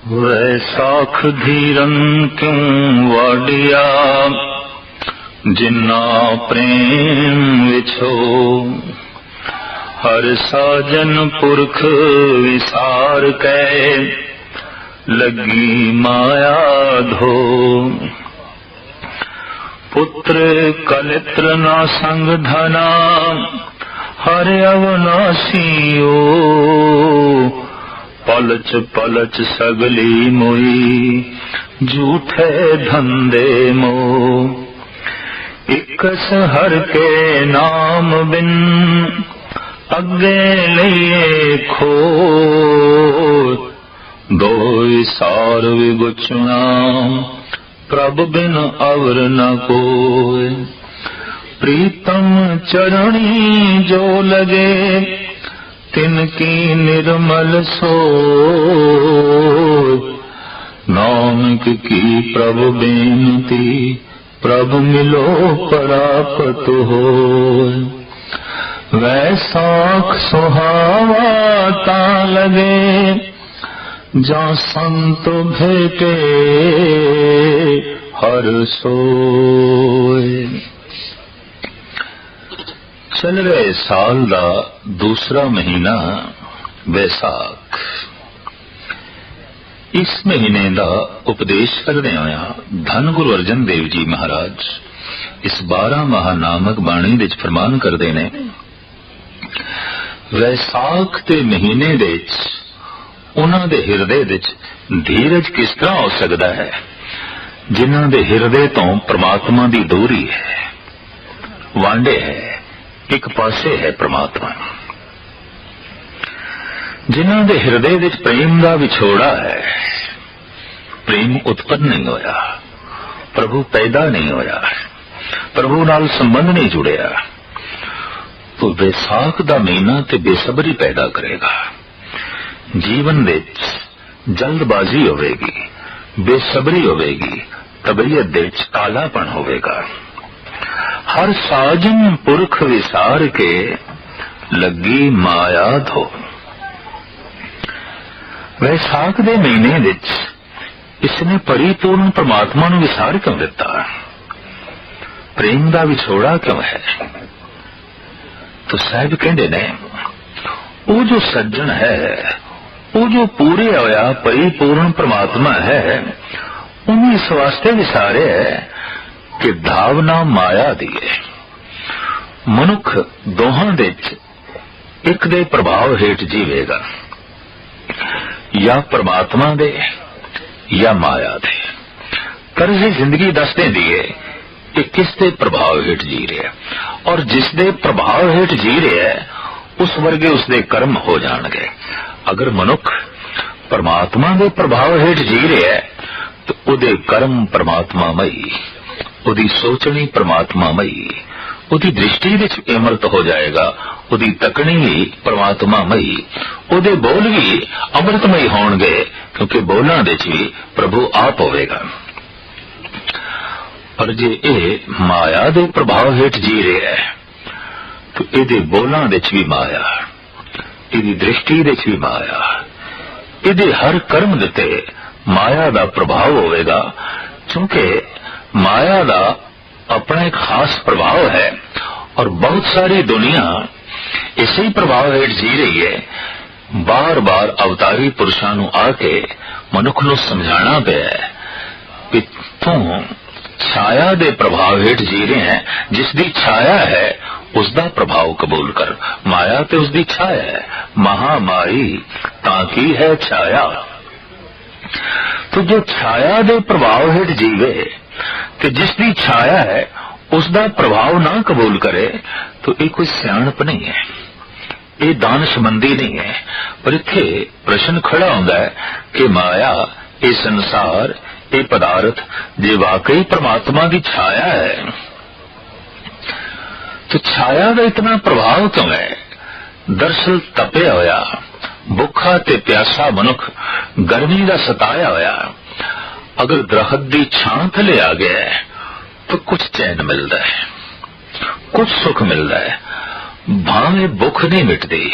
वैसाख धीरन क्यों वाडिया, जिन्ना प्रेम विछो। हर साजन पुरख विसार कै, लगी माया धो। पुत्र कलित्र ना संग धना, हर अवनाशियो। पलच पलच सगली मोई, झूठे धंधे मोह। इकस हर के नाम बिन, अगे लिए खो। दो सार विगुचना, प्रभ बिन अवर न कोय। प्रीतम चरणी जो लगे, तिनकी निर्मल सोय। नानक की प्रभु बेनती, प्रभु मिलो परापत होय। वैसाख सुहावा ता लगे, जा संत भेटे हर सोय। चल रहे साल दा दूसरा महीना वैसाख। इस महीने का उपदेश करदे होया धन गुरु अर्जन देव जी महाराज इस 12 माह नामक बाणी विच फरमान करते ने, वैसाख के महीने दे उन्हां दे हिरदे विच धीरज किस तरह हो सकता है, जिन्हां दे हिरदे तो परमात्मा की दूरी है, वांडे है, एक पासे है परमात्मा। जिन्हां दे हिरदे विच प्रेम का विछोड़ा है, प्रेम उत्पन्न नहीं होया, प्रभु पैदा नहीं होया, प्रभु नाल संबंध नहीं जुड़िया, तो वैसाख का महीना ते बेसब्री पैदा करेगा। जीवन विच जल्दबाजी होवेगी, बेसब्री होवेगी, तबीयत विच कालापन होवेगा। हर साजन पुरख विसार के, लगी माया धो। वैसाख के महीने विच इसने परिपूर्ण परमात्मा नूं विसार क्यों दिता? प्रेम का विछोड़ा क्यों है? तो साहब कहते ने, वो जो सज्जन है, वो जो पूरे होया परिपूर्ण परमात्मा है, उन्हें इस वास्ते विसारे है कि धावना माया दी है। मनुख दोहां दे एक दे प्रभाव हेठ जीवेगा, या परमात्मा दे या माया दे। कर्ज जिंदगी दस देंदी है कि किस दे प्रभाव हेठ जी रहा है, और जिस दे प्रभाव हेठ जी रहा है उस वर्गे उसदे कर्म हो जाणगे। अगर मनुख परमात्मा दे प्रभाव हेठ जी रहा है तो उहदे कर्म परमात्मामई, उहदी सोचनी परमात्मामई, उहदी दृष्टि विच अमृत हो जाएगा, उहदी तकनी भी परमात्मामई, उहदे बोल भी अमृतमई होणगे, क्योंकि बोलां विच भी प्रभु आप होवेगा। पर जे ये माया दे प्रभाव हेठ जी रहा है तो इहदे बोलां विच भी माया, इहदी दृष्टि विच भी माया, इहदे हर कर्म दे माया का प्रभाव होवेगा। क्योंकि माया का अपना एक खास प्रभाव है, और बहुत सारी दुनिया इसी प्रभाव हेठ जी रही है। बार बार अवतारी पुरुषां नूं आके मनुख नूं समझाना पिया कि तू छाया दे प्रभाव हेठ जी रहे हैं, जिसदी छाया है उसका प्रभाव कबूल कर। माया ते उसदी छाया है, महामाई ताकी है छाया। तो जो छाया दे प्रभाव हेठ जीवे, कि जिसकी छाया है उसका प्रभाव ना कबूल करे, तो ये कोई सियाणप नहीं है, ये दानशमंदी नहीं है। पर इत्थे प्रश्न खड़ा होता है कि माया, ये संसार, ये पदार्थ जे वाकई परमात्मा की छाया है, तो छाया का इतना प्रभाव क्यों है? दरअसल तपया होया, भुखा ते प्यासा मनुख गर्मी का सताया होया, अगर दरखत की छां थले आ गया है तो कुछ चैन मिलता है, कुछ सुख मिलता है। भावे भुख नहीं मिटती,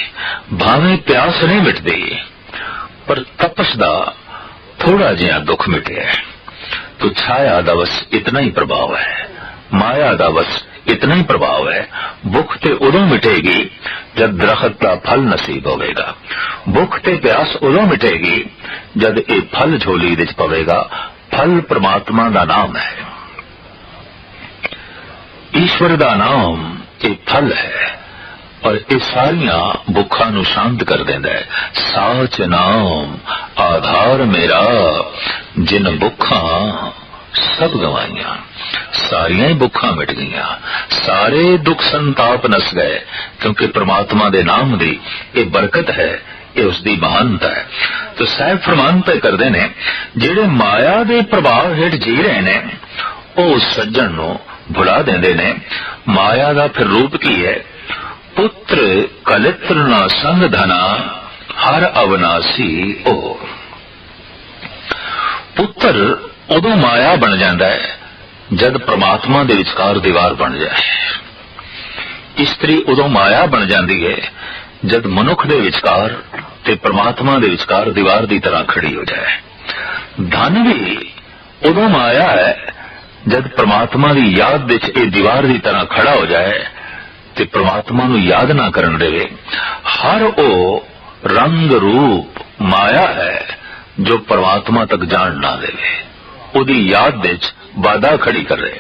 भावे प्यास नहीं मिटती, पर तपस दा थोड़ा जिहा दुख मिटे तो छाया दा बस इतना ही प्रभाव है, माया दा बस इतना ही प्रभाव है। भुख ते उदों मिटेगी जब दरख्त का फल नसीब होवेगा, भुख ते प्यास उदों मिटेगी जब ये फल झोली विच पवेगा। फल परमात्मा दा नाम है, ईश्वर दा नाम ये फल है और ये सारिया भुखा नू शांत कर देंदा है। साच नाम आधार मेरा जिन भुखा सब गवाइया, सारिया ही भुखा मिट गईया, सारे दुख संताप नस गए, क्योंकि परमात्मा दे नाम दी ये बरकत है, ये उसकी महानता है। तो साहब फरमान पे करते ने जेड़े माया दे प्रभाव हेठ जी रहे ने वो सज्जन नू भुला देंदे ने। माया दा फिर रूप की है, पुत्र कलित्र ना संग धना हर अविनाशी ओ। पुत्र उदों माया बन जाता है जद परमात्मा दे विचकार दीवार बन जाए। स्त्री उदों माया बन जाती है जद मनुख दे विचकार ते परमात्मा दे विचकार दीवार दी तरह खड़ी हो जाए। धन भी उदों माया है जद परमात्मा दी याद विच ये दीवार दी तरह खड़ा हो जाए ते परमात्मा नू याद ना करन देवे। हर ओ रंग रूप माया है जो परमात्मा तक जान ना देवे, उदी याद विच बाधा खड़ी कर रहे।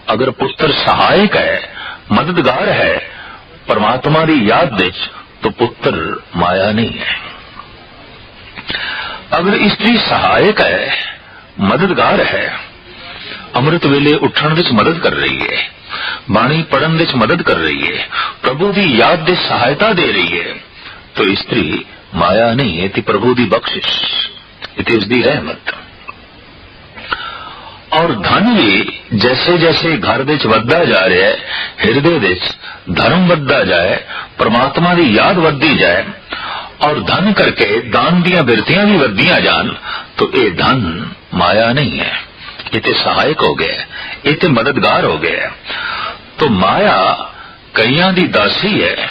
अगर पुत्र सहायक है, मददगार है परमात्मा दी याद विच, तो पुत्र माया नहीं है। अगर स्त्री सहायक है, मददगार है, अमृत वेले उठण विच मदद कर रही है, बाणी पढ़न विच मदद कर रही है, प्रभु दी याद दे सहायता दे रही है, तो स्त्री माया नहीं है, प्रभु दी बख्शिश, इट इज दी रहमत। और धन भी जैसे जैसे घर विच वधदा जा रहा है, हृदय विच धर्म वधदा जाए, परमात्मा दी याद वधदी जाए और धन करके दान दियां बिरतियां भी वधदियां जान, तो ये धन माया नहीं है, ये सहायक हो गया, ये मददगार हो गया। तो माया कईयां दी दासी है,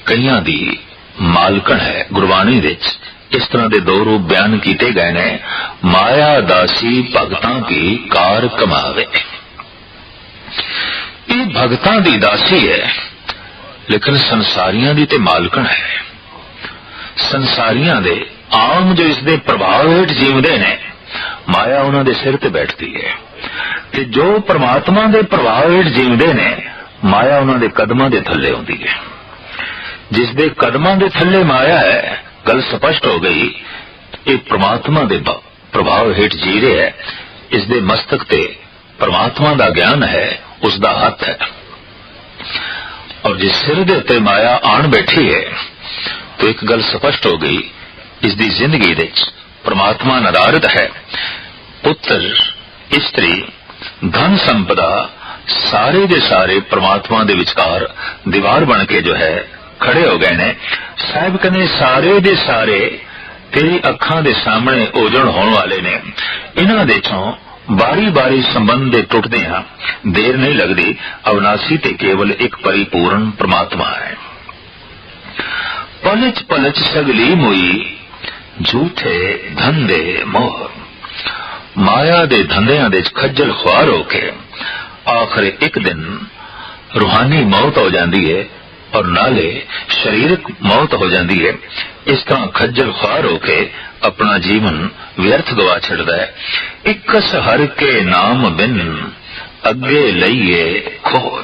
कईयां दी मालकन है। गुरबाणी विच इस तरह के दो रूप बयान किए गए ने। माया दासी भगतां की कार कमावे। ये भगतां दी दासी है, लेकिन संसारियां दी ते मालकन है। संसारियां दे आम जो इसके प्रभाव हेठ जीवदे ने, माया उन्हां दे सिर ते बैठती है, ते जो परमात्मा दे प्रभाव हेठ जीवदे ने, माया उन्हां दे कदमां दे थल्ले होंदी है। जिस दे कदमां दे थल्ले माया है, गल स्पष्ट हो गई, ये परमात्मा दे प्रभाव हेठ जी रहे है, इस दे मस्तक ते परमात्मा दा ज्ञान है, उसदा हथ है। और जिस सिर दे उत्ते माया आन बैठी है, तो एक गल स्पष्ट हो गई, इसकी जिंदगी विच परमात्मा नदारद है। पुत्र, स्त्री, धन संपदा सारे दे सारे परमात्मा दे विचकार दीवार बन के जो है खड़े हो गए ने। साहिब कहने सारे दे सारे तेरी अखां दे सामने ओजड़ होने वाले ने। इन्हां दे चों बारी बारी संबंध दे टुटदे हां, देर नहीं लगदी। अविनाशी ते केवल एक परिपूर्ण परमात्मा है। पलच पलच सगली मोई झूठे धंधे मोह। माया दे धंधियां दे खज्जल खुआर होके आखिर एक दिन रूहानी मौत हो जाती है और नाले शरीरक मौत हो जाती है। इस तरह खज्जल खुआर होके अपना जीवन व्यर्थ गवा छड़दा है। इकस हर के नाम बिन अगे लईए खोल।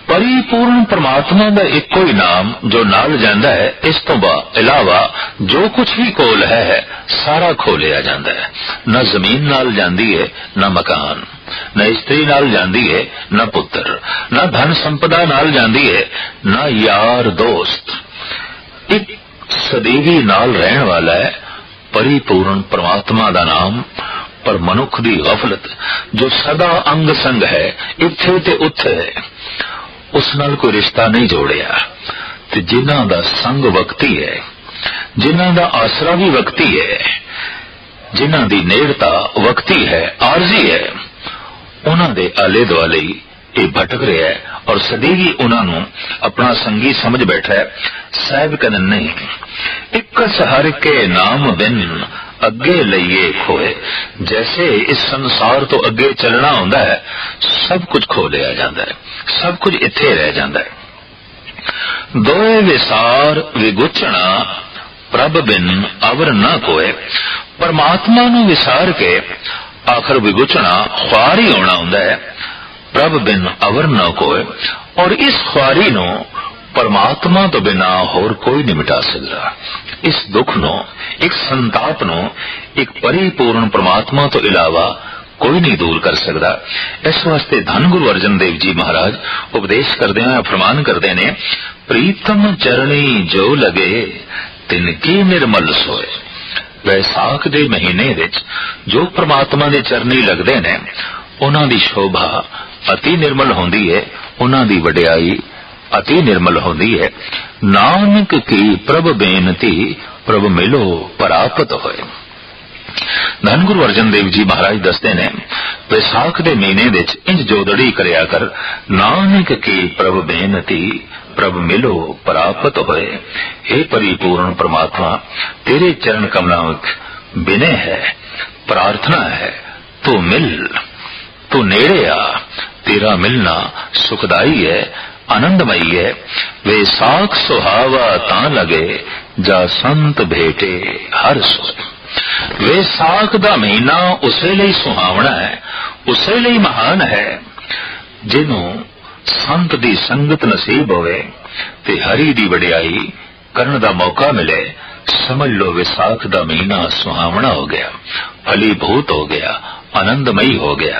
परिपूर्ण परमात्मा का एको ही नाम जो नाल जांदा है, इस तो इलावा जो कुछ भी कोल है सारा खो लिया जाता है। न जमीन नाल जांदी है, न मकान, न स्त्री नाल जांदी है, न पुत्र, न धन संपदा नाल जांदी है, न यार दोस्त। एक सदैवी नाल रहने वाला है परिपूर्ण परमात्मा का नाम। पर मनुख की गफलत जो सदा अंग संग है, इत्थे ते उत्थे है, उस नाल कोई रिश्ता नहीं जोड़िया। ते जिन्हां दा संग वक्ती है, जिन्हां दा आसरा भी वक्ती है, जिन्हां दी नेड़ता वक्ती है, आरजी है, उन्हां दे आले दुआले ये भटक रहा है और सदैवी उन्होंने अपना संगी समझ बैठा है। साहब कहते नहीं, एक हर के नाम बिन अगे लइए खोए। जैसे इस संसार तो अगे चलना होंदा है, सब कुछ खो लिया जाता है, सब कुछ इत्थे रह जाता है। दोए विसार विगुचना प्रभ बिन अवर न कोए। परमात्मा नू विसार के आखिर विगुचना ख्वार ही होना होंदा है, प्रभ बिन अवर न कोए। और इस ख्वारी नो परमात्मा तो बिना होर कोई नहीं मिटा सकता। इस दुख नो, एक संताप नो, एक परिपूर्ण परमात्मा तो इलावा कोई नहीं दूर कर सकता। इस वास्ते धन गुरु अर्जन देव जी महाराज उपदेश करते हैं, फरमान करते ने, प्रीतम चरणी जो लगे तिनकी निर्मल सोए। वैसाख दे महीने विच जो परमात्मा दे चरनी लगदे ने, उन्हां दी शोभा अति निर्मल होंदी है, उन्हां दी वडियाई अति निर्मल होंदी है। नानक की प्रभ बेनती प्रभ मिलो परापत होए। धन गुरु अर्जन देव जी महाराज दसते ने, वैसाख दे महीने विच इंज जोदड़ी करया कर, नानक की प्रभ बेनती प्रभ मिलो परापत होए। हे परिपूर्ण परमात्मा, तेरे चरण कमलों बिने है, प्रार्थना है, तू मिल, तू नेड़े आ। तेरा मिलना सुखदाई है, आनंदमयी है। वैसाख सुहावा ता लगे जा संत भेटे हर सोए। वैसाख दा महीना उसे लिए सुहावना है, उसे लिए महान है जिन्हों संत दी संगत नसीब होवे ते हरि दी वडियाई करन दा मौका मिले। समझ लो वैसाख दा महीना सुहावना हो गया, फलीभूत हो गया, आनंदमयी हो गया।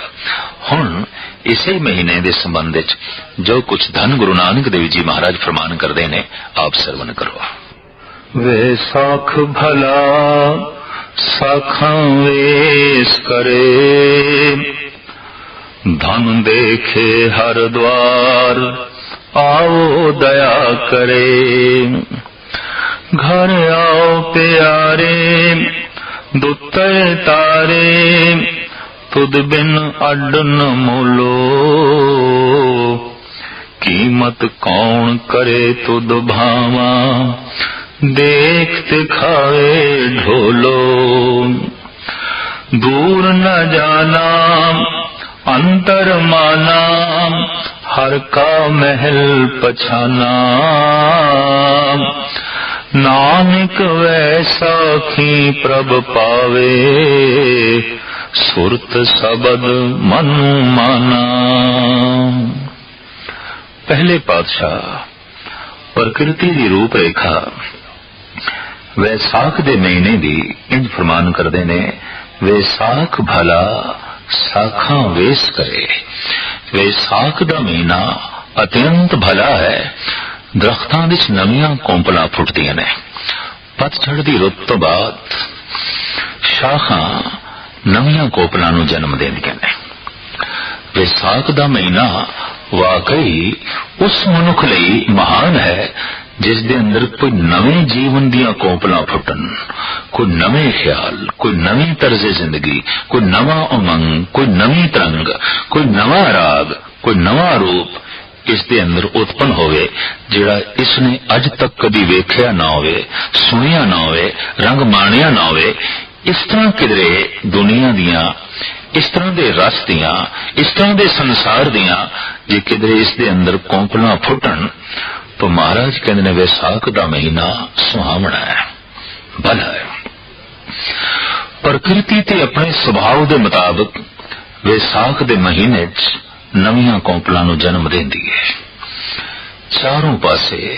हुण इसे महीने के संबंध जो कुछ धन गुरु नानक देव जी महाराज फरमान करते ने, आप सरवण करो। वैसाख भला साखा वेश करे, धन देखे हर द्वार आओ दया करे। घर आओ प्यारे दुत्ते तारे, तुद बिन अड न मोलो। कीमत कौन करे तुद भावा, देखते खावे ढोलो। दूर न जाना अंतर माना, हर का महल पछाना। नानक वैसाखी प्रभ पावे, सुरत सबद मन माना। पहले पातशाह प्रकृति की रूपरेखा वैसाख दे महीने दी इंज फरमान करते ने, वैसाख भला साखा वेस करे। वैसाख दा महीना अत्यंत भला है। दरख्तां विच नवीं कौंपलां फुटदियां ने। पतझड़ दी रुत तो बाद शाखां नवीं कोपलां नूं जन्म देंदियां ने। वैसाख दा महीना वाकई उस मनुख लई महान है जिस दे अंदर कोई नवें जीवन दियां कोंपलां फुटन, कोई नवें ख्याल, कोई नवीं तर्ज जिंदगी, कोई नवा उमंग, कोई नवीं तरंग, कोई नवा राग, कोई नवा रूप इस दे अंदर उत्पन्न होवे, जिहड़ा इसने अज तक कदी वेख्या ना होवे, सुनिया ना होवे, रंग माणिया ना होवे। इस तरह किधरे दुनिया दियां, इस तरह दे रस दियां, इस तरह दे संसार दियां जे किधरे इस दे अंदर कौंपलां फुटन, तो महाराज कहते ने वैसाख दा महीना सुहावना है, भला है। प्रकृति ते अपने सुभाव दे मुताबिक वैसाख दे महीने च नवीं कौंपलां नूं जन्म देंदी है। चारों पासे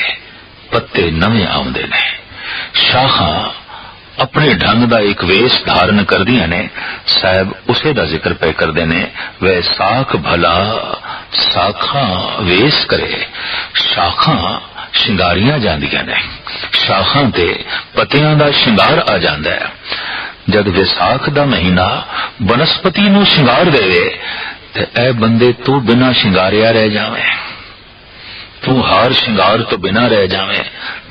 पत्ते नवे आउंदे ने, शाखां अपने ढंग दा एक वेश धारण करदियां ने। साहब उसे दा जिक्र पे करदे ने, वैसाख भला साखां वेश करे। शाखां शिंगारियां जांदियां ने, शाखां ते पत्तियां दा शिंगार आ जांदा है। जद वैसाख दा महीना बनस्पति नूं शिंगार देवे ते ऐ बंदे तू बिना शिंगारिया रह जावे, तू हार शिंगार तो बिना रह जावे।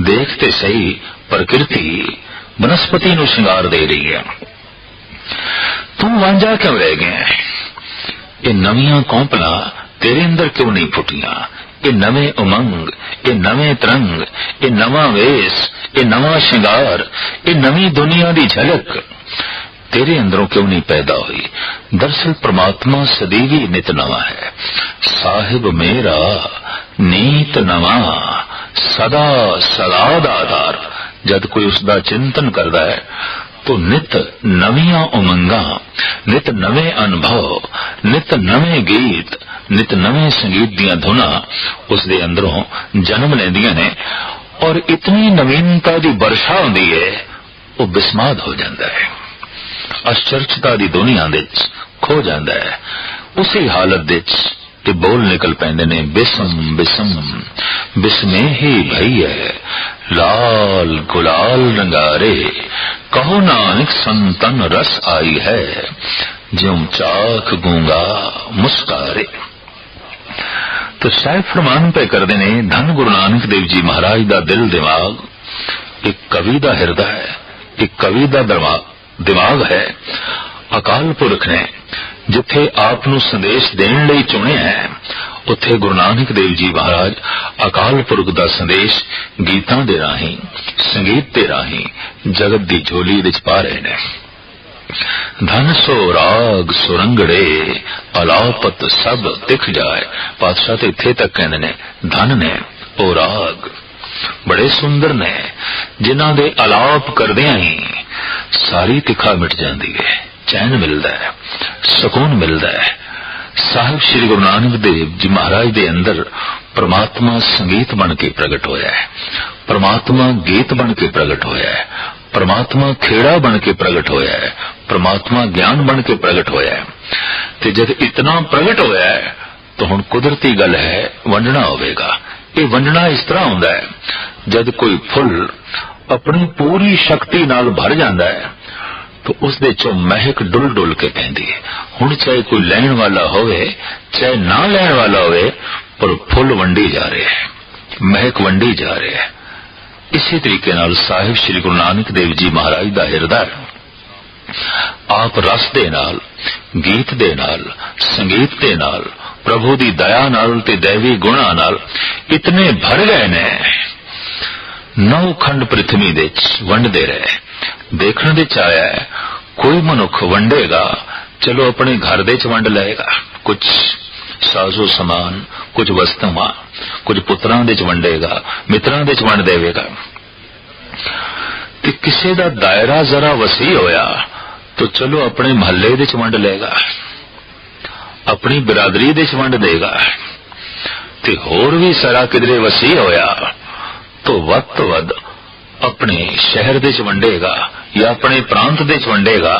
देखते सही प्रकृति बनस्पति नूं शिंगार दे रही है, तू वांझा क्यों रह गया? ये नवीं कौंपलां तेरे अंदर क्यों नहीं फुटियां? ये नवे उमंग, ये नवे तरंग, ये नवा वेस, ये नवा श्रृंगार, ये नवी दुनिया की झलक तेरे अंदरों क्यों नहीं पैदा हुई? दरअसल परमात्मा सदैवी नित नवा है। साहिब मेरा नीत नवा सदा सदा दा आधार। जद कोई उसका चिंतन करता है तो नित नवियां उमंगा, नित नवे अनुभव, नित नवे गीत, नित नवे संगीत दियां धुना उसके अंदरों जन्म लेंदियां ने और इतनी नवीनता की वर्षा होंदी है वो बिस्माद हो जाता है, आश्चर्यता की दुनिया दे खो जाता है। उसी हालत दे ते बोल निकल पैंदे ने बिसम बिसम बिस्मे ही भई है लाल गुलाल रंगारे कहो नानक संतन रस आई है ज्यों चाख गूंगा मुस्कारे। तो शायद फरमान पे कर देने धन गुरु नानक देव जी महाराज दा दिल दिमाग एक कवि दा हृदय है, एक कवि दा दिमाग है। अकाल पुरख ने जिथे आप नू संदेश देने लई चुनिया है उत्थे गुरु नानक देव जी महाराज अकाल पुरख दा संदेश गीतां दे राही संगीत दे राही जगत दी झोली विच पा रहे ने। धन सो राग सुरंगड़े अलापत सब दिख जाए। पातशाह तो इत्थे तक कहंदे ने धन ने ओ राग बड़े सुंदर ने जिन्हां दे अलाप करदियां ही सारी तिखा मिट जाती है, चैन मिलता है, सुकून मिलता है। साहिब श्री गुरु नानक देव जी महाराज दे अंदर परमात्मा संगीत बन के प्रगट होया है, परमात्मा गीत बन के प्रगट होया है, परमात्मा खेड़ा बन के प्रगट होया है, परमात्मा ज्ञान बन के प्रगट होया है। ते जब इतना प्रगट होया है तो हुण कुदरती गल है वंडना होवेगा। ये वंडना इस तरह होंदा है जब कोई फुल अपनी पूरी शक्ति नाल भर जाता है तो उसदे चों महक डुल डुल के पैंदी है। हुण चाहे कोई लैण वाला होवे चाहे ना लैण वाला होवे पर फुल वंडी जा रहे हैं, महक वंडी जा रहे हैं। इसी तरीके नाल साहिब श्री गुरु नानक देव जी महाराज दा हृदय आप रस दे नाल, गीत दे नाल, संगीत दे नाल, प्रभु दी दया नाल ते दैवी गुणा नाल इतने भर गए ने 9 खंड पृथ्वी दे वंडदे रहे। देखने दे आया है कोई मनुख वंडेगा चलो अपने घर दे वंड लेगा, कुछ साजो समान, कुछ वस्तुआं, कुछ पुत्रां दे वंडेगा, मित्रां दे वंड देवेगा। ते किसी दा दायरा जरा वसी होया तो चलो अपने महल्ले दे वंड लेगा, अपनी बिरादरी दे वंड देगा। ते होर भी सारा किधरे वसी होया तो वध तो वध अपने शहर दे वंडेगा या अपने प्रांत दे वंडेगा।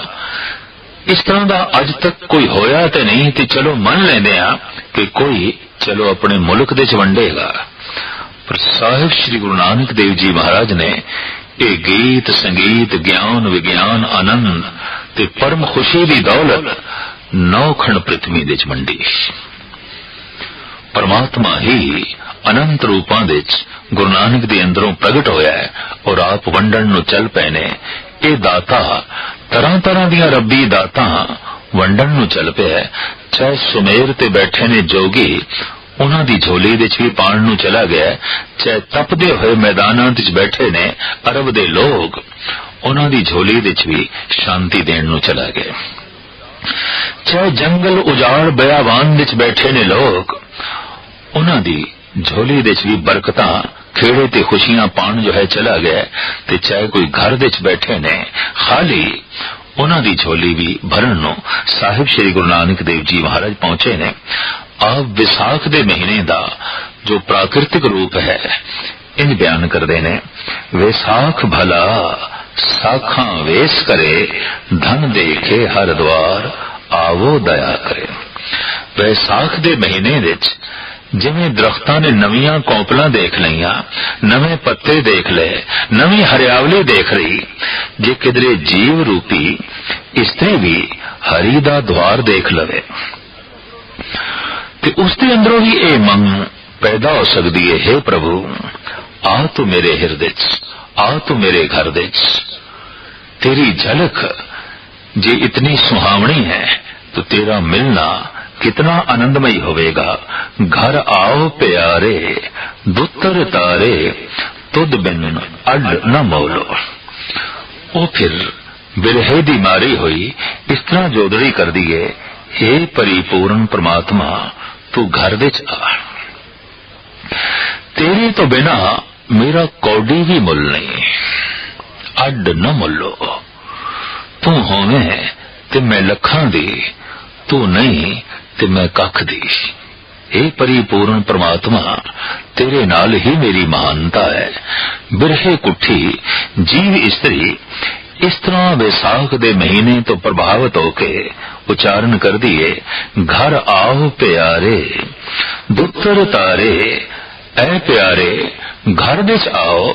इस तरह का अज तक कोई होया तो नहीं, तो चलो मन लेंदे आ कि कोई चलो अपने मुल्क दे वंडेगा। पर साहिब श्री गुरु नानक देव जी महाराज ने ये गीत संगीत ज्ञान विज्ञान आनंद ते परम खुशी की दौलत 9 खंड पृथ्वी दे वंडी। परमात्मा ही अनंत रूपां दे गुरु नानक दे अंदरों प्रगट होया है और आप वंडन नूं चल पए ने। ये दाता तरह तरह दियां रब्बी दाता वंडन नूं चल पिया। चाहे सुमेर ते बैठे ने जोगी उन्हां दी झोली दे भी पाण नूं चला गया, चाहे तपदे हुए मैदानां विच बैठे ने अरब दे लोग उन्हां दी झोली दे भी शांति देण नूं चला गया, चाहे जंगल उजाड़ बयावान विच बैठे ने लोग उन्हां दी झोली दे भी बरकतां खेड़े ते खुशियां पाण जो है चला गया। ते चाहे कोई घर दे बैठे ने खाली उन्हां दी झोली भी भरन नूं साहिब श्री गुरु नानक देव जी महाराज पहुंचे ने। आप विसाख दे महीने दा जो प्राकृतिक रूप है इन बयान करदे ने। विसाख भला साखां वेस करे धन देखे हर द्वार आवो दया करे। वैसाख दे महीने विच जिवें दरख्तां ने नवीं कौपलां देख लईआं, नवे पत्ते देख ले, नवी हरियावली देख रही, जे किधरे जीव रूपी इस्त्री भी हरी दा द्वार देख लवे ते उसके अंदरों ही ये मंग पैदा हो सकती है। हे प्रभु आ तू मेरे हृदय च, आ तू मेरे घर दे च। तेरी झलक जे इतनी सुहावनी है तो तेरा मिलना कितना आनंदमयी होवेगा। घर आओ प्यारे दुत्तर तारे तुद बिन अड न मोलो। वो फिर बिरहे दी मारी हुई इस तरह जोदड़ी कर दिए, हे परिपूर्ण परमात्मा तू घर विच आ, तेरे तो बिना मेरा कौडी भी मुल नहीं, अड न मुलो। तू होवे ते मैं लखां दी, तू नहीं ते मैं कख दी। हे परिपूर्ण परमात्मा तेरे नाल ही मेरी महानता है। बिरहे कुठी जीव इस्त्री इस तरह वैसाख दे महीने तो प्रभावित होके उच्चारण कर दिए, घर आओ प्यारे दुत्तर तारे, ऐ प्यारे घर विच आओ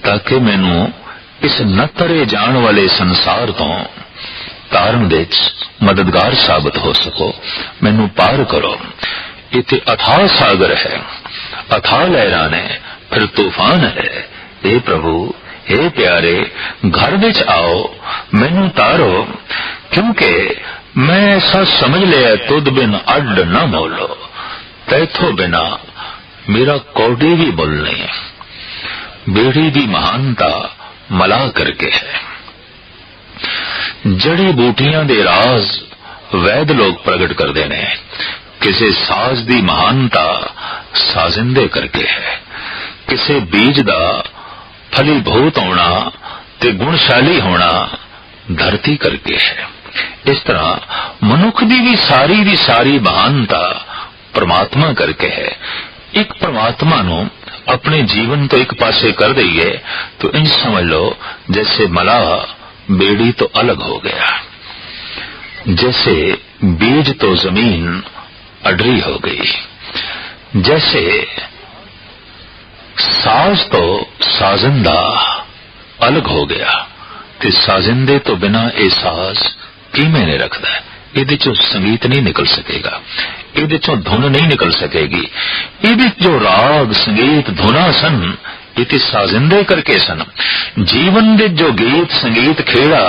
ताकि मैनू इस नतरे जान वाले संसार तो तारण विच मददगार साबित हो सको, मैनू पार करो। इत्थे अथाह सागर है, अथाह लहरां ने, फिर तूफान है। हे प्रभु हे प्यारे घर विच आओ, मैनू तारो, क्योंकि मैं ऐसा समझ लिया तुद बिन अड न मोलो, तैथों बिना मेरा कौडी भी मुल नहीं। बेड़ी दी महानता मला करके है। जड़ी बूटियां दे राज वैद लोग प्रगट करते ने, किसी साज दी महानता साजिंदे करके है, किसी बीज दा फलीभूत होना ते गुणशाली होना धरती करके है। इस तरह मनुख दी सारी महानता परमात्मा करके है। एक परमात्मा नु अपने जीवन तो एक पासे कर दईए तो इंज समझ लो जैसे मलाह बेड़ी तो अलग हो गया, जैसे बीज तो जमीन अडरी हो गई, जैसे साज तो साजिंदा अलग हो गया, ते साजिंदे तो बिना ए साज की मैंने रखदा है। इहदे चों संगीत नहीं निकल सकेगा, इहदे चों धुन नहीं निकल सकेगी। इहदे जो राग संगीत धुना सन इते साजिंदे करके सन। जीवन दे जो गीत संगीत खेड़ा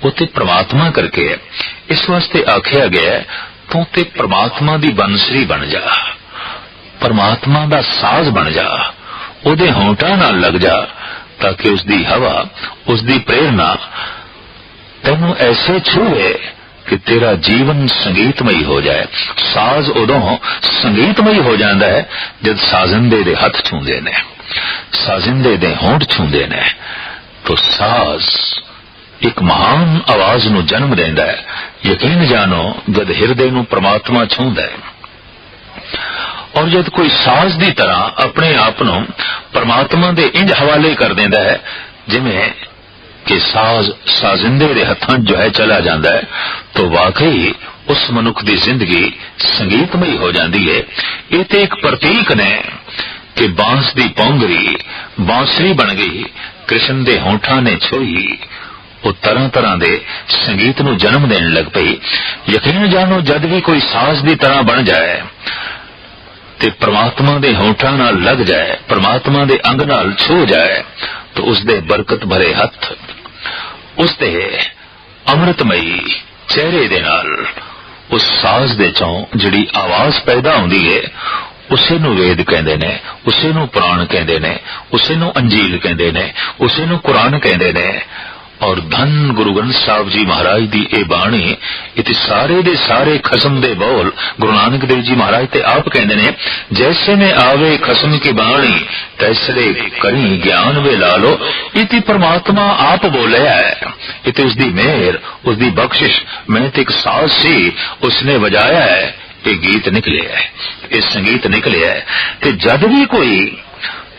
उते परमात्मा करके है। इस वास्ते आख्या गया तू ते परमात्मा दी बंसरी बन जा, परमात्मा दा साज बन जा, उहदे होंठां नाल लग जा, ताकि उसदी हवा उसदी प्रेरणा तैनू ऐसे छूए कि तेरा जीवन संगीतमयी हो जाए। साज उदों संगीतमयी हो जाता है जब साजिंदे दे हथ छूंदे ने, साजिंदे दे होंठ छूंदे ने, तो साज एक महान आवाज नू जन्म देंदा है। यकीन जानो जद हिरदे नू परमात्मा छूंदा है और जद कोई साज दी तरह अपने आप नू परमात्मा दे इंज हवाले कर देंदा है जिवें कि साज साजिंदे दे हथां जो है चला जाता है, तो वाकई उस मनुख की जिंदगी संगीतमयी हो जाती है। ये तो एक प्रतीक ने कि बांस दी पौंगरी बांसुरी बन गई, कृष्ण दे होंठां ने छोई, वो तरह तरह दे संगीत नू जन्म देने लग पई। यकीन जानो जद भी कोई साज दी तरह बन जाए ते परमात्मा दे होंठां नाल लग जाए, परमात्मा दे अंग नाल छू जाए, तो उसदे बरकत भरे हथ उसदे अमृतमयी चेहरे दे नाल उस साज दे चों जिहड़ी आवाज पैदा हुंदी है उसे नू वेद कहंदे ने, उसे नू पुराण कहंदे ने, उसे नू अंजील कहंदे ने, उसे नू कुरान कहंदे ने। और धन गुरु ग्रंथ साहब जी महाराज दी ए बाणी इते सारे दे सारे खसम दे बोल गुरु नानक देव जी महाराज ते आप कहंदे ने, जैसे में आवे खसम की बाणी तैसरे करी ज्ञान वे लालो। इति परमात्मा आप बोले है, इते उसदी मेहर उसदी बख्शिश। मैं ते एक साज सी उसने बजाया है, ये गीत निकले है, ये संगीत निकले है। ते जद भी कोई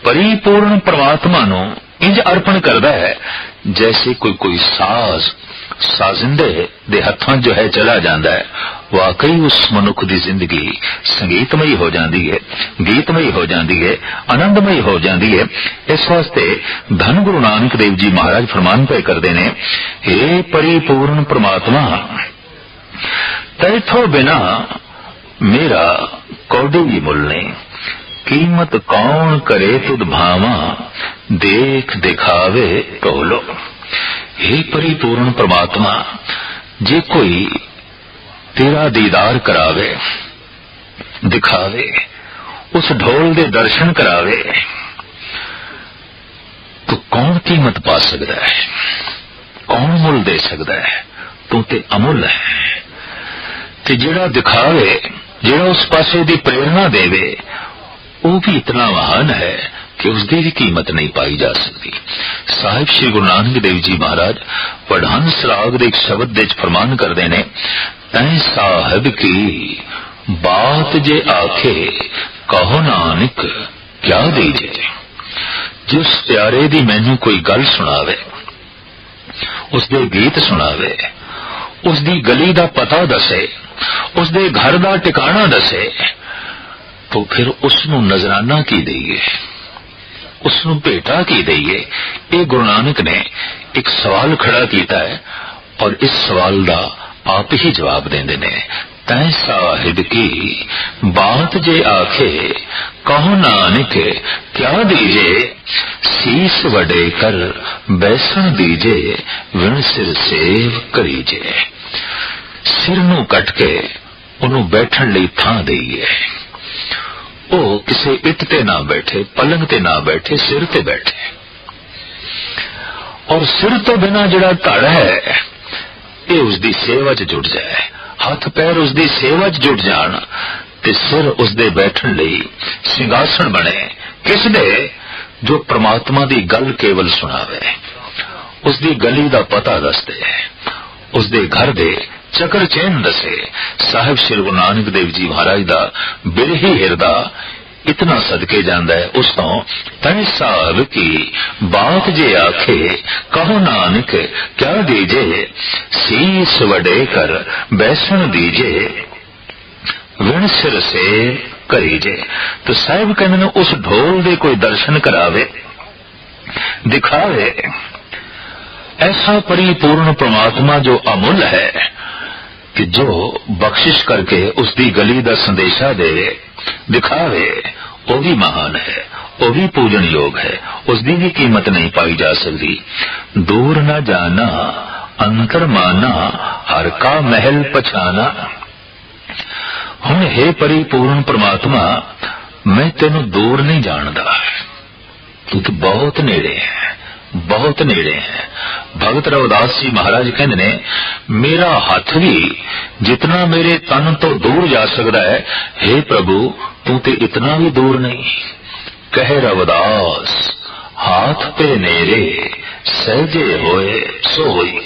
परिपूर्ण परमात्मा नू इंज अर्पण करदा है जैसे कोई साज साजिंदे दे हथां जो है चला जाता है, वाकई उस मनुख की जिंदगी संगीतमयी हो जाती है, गीतमयी हो जाती है, आनंदमयी हो जाती है। इस वास्ते धन गुरु नानक देव जी महाराज फरमान पे करते ने, हे परिपूर्ण परमात्मा तैथों बिना मेरा कौडी भी मुल नहीं, कीमत कौन करे तुद भावा देख दिखावे तोलो। हे परिपूर्ण परमात्मा जे कोई तेरा दीदार करावे, दिखावे, उस ढोल दे दर्शन करावे, तो कौन कीमत पा सकता है, कौन मुल दे सकता है? तू ते अमुल है। ते जेड़ा दिखावे, जेड़ा उस पासे दी प्रेरणा देवे, वो भी इतना महान है कि उसकी भी कीमत नहीं पाई जा सकती। साहिब श्री गुरु नानक देव जी महाराज वडहंस राग दे एक शब्द दे फरमान करते ने, तै साहिब की बात जे आखे कहो नानक क्या दीजे। जिस प्यारे दी मैनू कोई गल सुनावे, उसदे गीत सुनावे, उसदी गली दा पता दसे, उसदे घर दा टिकाणा दसे, तो फिर उसनू नजराना की दईए, उसनू भेटा की दईए। ये गुरु नानक ने एक सवाल खड़ा किया है और इस सवाल का आप ही जवाब देंदे ने। तै साहिब की बात जे आखे कहो नानक क्या दीजे, शीस वडे कर बैसन दीजे, विण सिर सेव करीजे। सिर नू कट के उन्हों बैठन लई थां दईए। वो किसी इट ते ना बैठे, पलंग ते ना बैठे, सिर ते बैठे। और सिर तो बिना जिहड़ा धड़ है ये उसकी सेवा च जुड़ जाए, हथ पैर उसकी सेवा च जुड़ जान ते सिर उसदे बैठन लई सिंहासन बने। किस दे? जो परमात्मा दी गल केवल सुनावे, उसकी गली दा पता दस दे, उसदे घर दे चक्र चैन दसे। साहिब श्री गुरु नानक देव जी महाराज दा बिरही हिरदा इतना सदके जांदा है उस तो तै साहिब की बात जे आखे कहो नानक क्या दीजे, शीस वडे कर बैसन दीजे, विण सिर से करीजे। तो साहिब कहने उस ढोल दे कोई दर्शन करावे, दिखावे। ऐसा परिपूर्ण परमात्मा जो अमुल है कि जो बख्शिश करके उसकी गली का संदेशा दे, दिखावे, वो भी महान है, वो भी पूजन योग है, उसकी भी कीमत नहीं पाई जा सकती। दूर न जाना अंतर माना, हर का महल पछाना। हुण हे परिपूर्ण परमात्मा, मैं तेनू दूर नहीं जानदा, तू तो बहुत नेड़े है, बहुत नेड़े है। भगत रविदास जी महाराज कहते ने, मेरा हाथ भी जितना मेरे तन तो दूर जा सकता है, हे प्रभु तू ते इतना भी दूर नहीं। कहे रविदास हाथ पे नेरे सहजे होए सो होई।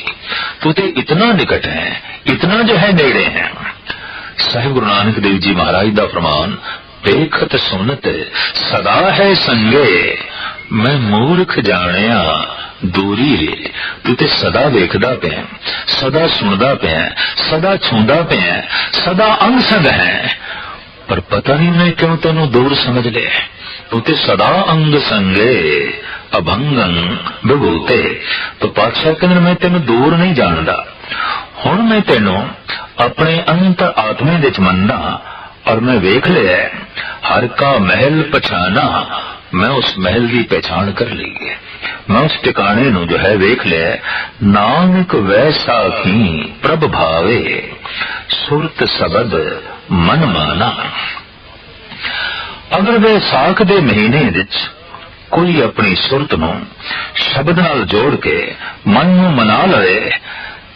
तू ते इतना निकट है, इतना जो है नेड़े है। साहिब गुरु नानक देव जी महाराज दा फरमान, देखत सुनत सदा है संगे, मैं मूर्ख जानिया दूरी रे। तू ते सदा देखदा पे, सदा सुनदा पे, सदा छूंदा पे, सदा अंग संग है, पर पता नहीं मैं क्यों तेनू दूर समझ ले। तू ते सदा अंग संगे अभंगं विभूते। तो पातशाह कहते मैं तेनू दूर नहीं जानदा, हुण मैं तेनू अपने अंतर आत्मे दे च मनना और मैं वेख लिया हर का महल पछाना। मैं उस महल की पहचान कर ली है, मैं उस टिकाने नू जो है वेख लिया। नानक वैसा की प्रभ भावे, सुरत सबद मन माना। अगर वैसाख दे महीने विच कोई अपनी सुरत नू शब्द नाल जोड़ के मन नू मना लवे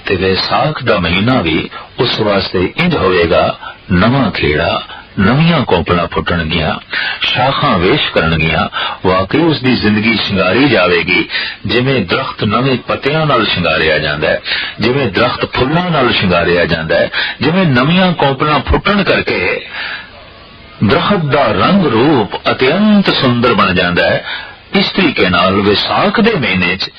ते वैसाख दा महीना भी उस वास्ते इंज होवेगा, नवा खेड़ा, नवियां कोंपड़ा फुटणगियां, शाखा वेश करनगियां। वाकई उसकी जिंदगी शिंगारी जाएगी, जिवें दरख्त नवे पत्तियां नाल शिंगारिया जांदा है, जिवें दरख्त फुल्लां नाल शिंगारिया जांदा है, जिवें नवियां कोंपड़ा फुटण करके दरख्त दा रंग रूप अत्यंत सुंदर बन जाता है। इस तरीके नाल विसाख दे महीने च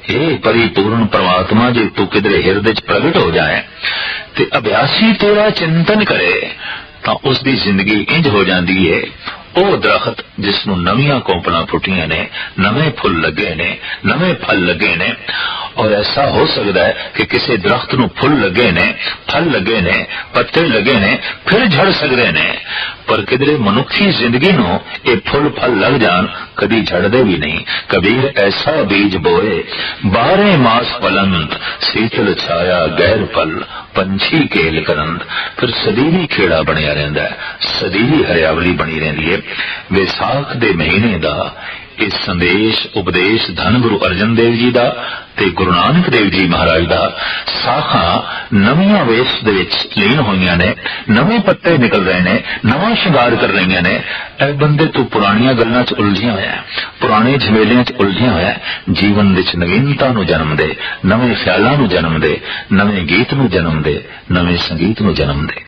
हे परिपूर्ण परमात्मा जे तू किधरे हिरदे च प्रगट हो जाए ते अभ्यासी तेरा चिंतन करे तो उसकी जिंदगी इंज हो जाती है। ਉਹ दरख्त जिसनों नवियां कोंपड़ा फुटियां ने, नवे फुल लगे ने, नवे फल लगे ने। और ऐसा हो सकता है कि किसी दरख्त नूं फुल लगे ने, फल लगे ने, पत्ते लगे ने, फिर झड़ सकते ने, पर किधरे मनुखी जिंदगी नूं ये फुल फल लग जान कदी झड़दे भी नहीं। कबीर ऐसा बीज बोए 12 मास फलंत, शीतल छाया गैर फल पंछी केल करंद। फिर सदीवी खेड़ा बनिया रहिंदा है, सदीवी हरियावली बनी रहिंदी है। विसाख दे महीने दा इस संदेश उपदेश धन गुरु अर्जन देव जी का ते गुरु नानक देव जी महाराज का साखा नवीं वेश दे विच लीन होईयां ने, नवे पत्ते निकल रहे ने, नवा शिंगार कर रही ने। ए बंदे तू पुरानियां गल्लां च उलझिया होया, पुराने झमेलियां च उलझिया होया। जीवन विच नवीनता नूं जन्म दे, नवे ख्यालां नूं जन्म दे, नवे गीत नूं जन्म दे, नवे संगीत नूं जन्म दे।